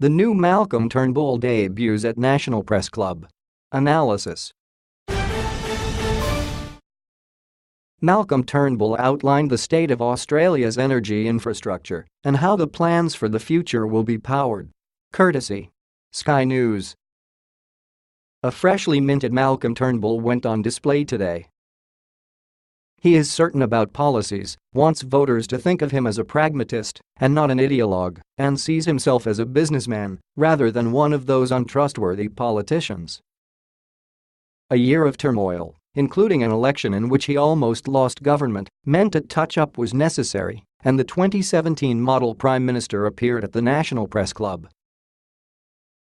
The new Malcolm Turnbull debuts at National Press Club. Analysis. Malcolm Turnbull outlined the state of Australia's energy infrastructure and how the plans for the future will be powered. Courtesy Sky News. A freshly minted Malcolm Turnbull went on display today. He is certain about policies, wants voters to think of him as a pragmatist and not an ideologue, and sees himself as a businessman rather than one of those untrustworthy politicians. A year of turmoil, including an election in which he almost lost government, meant a touch-up was necessary, and the 2017 model Prime Minister appeared at the National Press Club.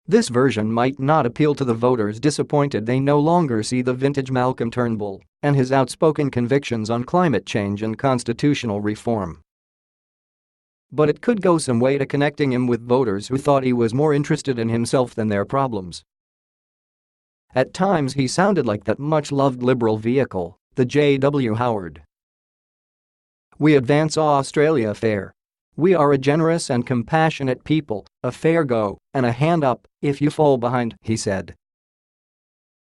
This version might not appeal to the voters disappointed they no longer see the vintage Malcolm Turnbull and his outspoken convictions on climate change and constitutional reform. But it could go some way to connecting him with voters who thought he was more interested in himself than their problems. At times he sounded like that much-loved Liberal vehicle, the J.W. Howard. "We advance Australia fair. We are a generous and compassionate people, a fair go and a hand up if you fall behind," he said.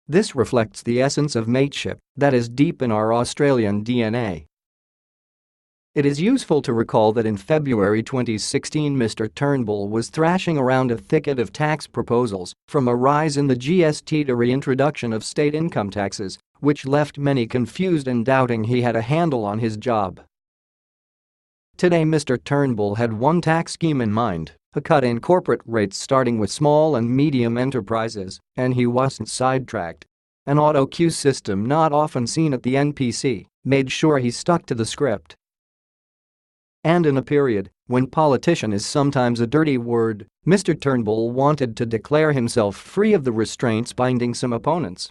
This reflects the essence of mateship that is deep in our Australian DNA. It is useful to recall that in February 2016 Mr. Turnbull was thrashing around a thicket of tax proposals, from a rise in the GST to reintroduction of state income taxes, which left many confused and doubting he had a handle on his job. Today Mr. Turnbull had one tax scheme in mind, a cut in corporate rates starting with small and medium enterprises, and he wasn't sidetracked. An auto queue system not often seen at the NPC made sure he stuck to the script. And in a period when politician is sometimes a dirty word, Mr. Turnbull wanted to declare himself free of the restraints binding some opponents.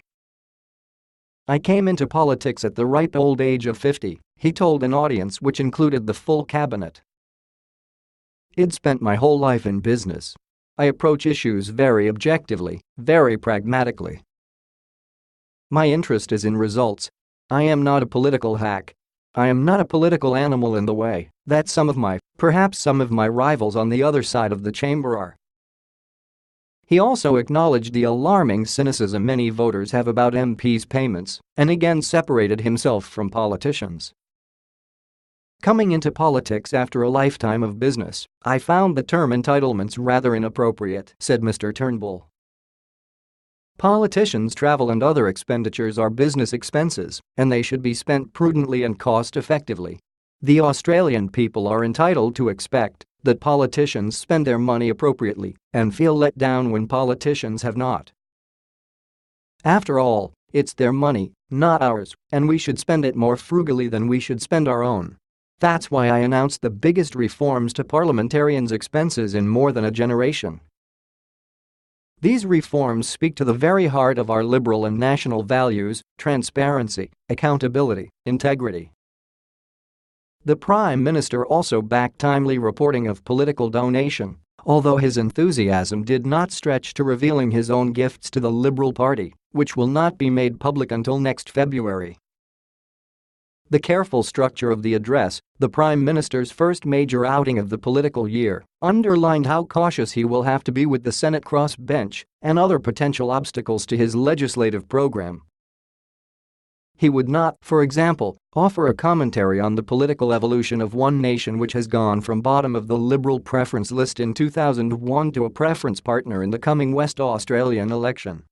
"I came into politics at the ripe old age of 50, he told an audience which included the full cabinet. "I'd spent my whole life in business. I approach issues very objectively, very pragmatically. My interest is in results. I am not a political hack. I am not a political animal in the way that perhaps some of my rivals on the other side of the chamber are." He also acknowledged the alarming cynicism many voters have about MPs' payments and again separated himself from politicians. "Coming into politics after a lifetime of business, I found the term entitlements rather inappropriate," said Mr. Turnbull. "Politicians' travel and other expenditures are business expenses, and they should be spent prudently and cost-effectively. The Australian people are entitled to expect that politicians spend their money appropriately and feel let down when politicians have not. After all, it's their money, not ours, and we should spend it more frugally than we should spend our own. That's why I announced the biggest reforms to parliamentarians' expenses in more than a generation. These reforms speak to the very heart of our liberal and national values: transparency, accountability, integrity." The Prime Minister also backed timely reporting of political donation, although his enthusiasm did not stretch to revealing his own gifts to the Liberal Party, which will not be made public until next February. The careful structure of the address, the Prime Minister's first major outing of the political year, underlined how cautious he will have to be with the Senate crossbench and other potential obstacles to his legislative program. He would not, for example, offer a commentary on the political evolution of one nation which has gone from bottom of the Liberal preference list in 2001 to a preference partner in the coming West Australian election.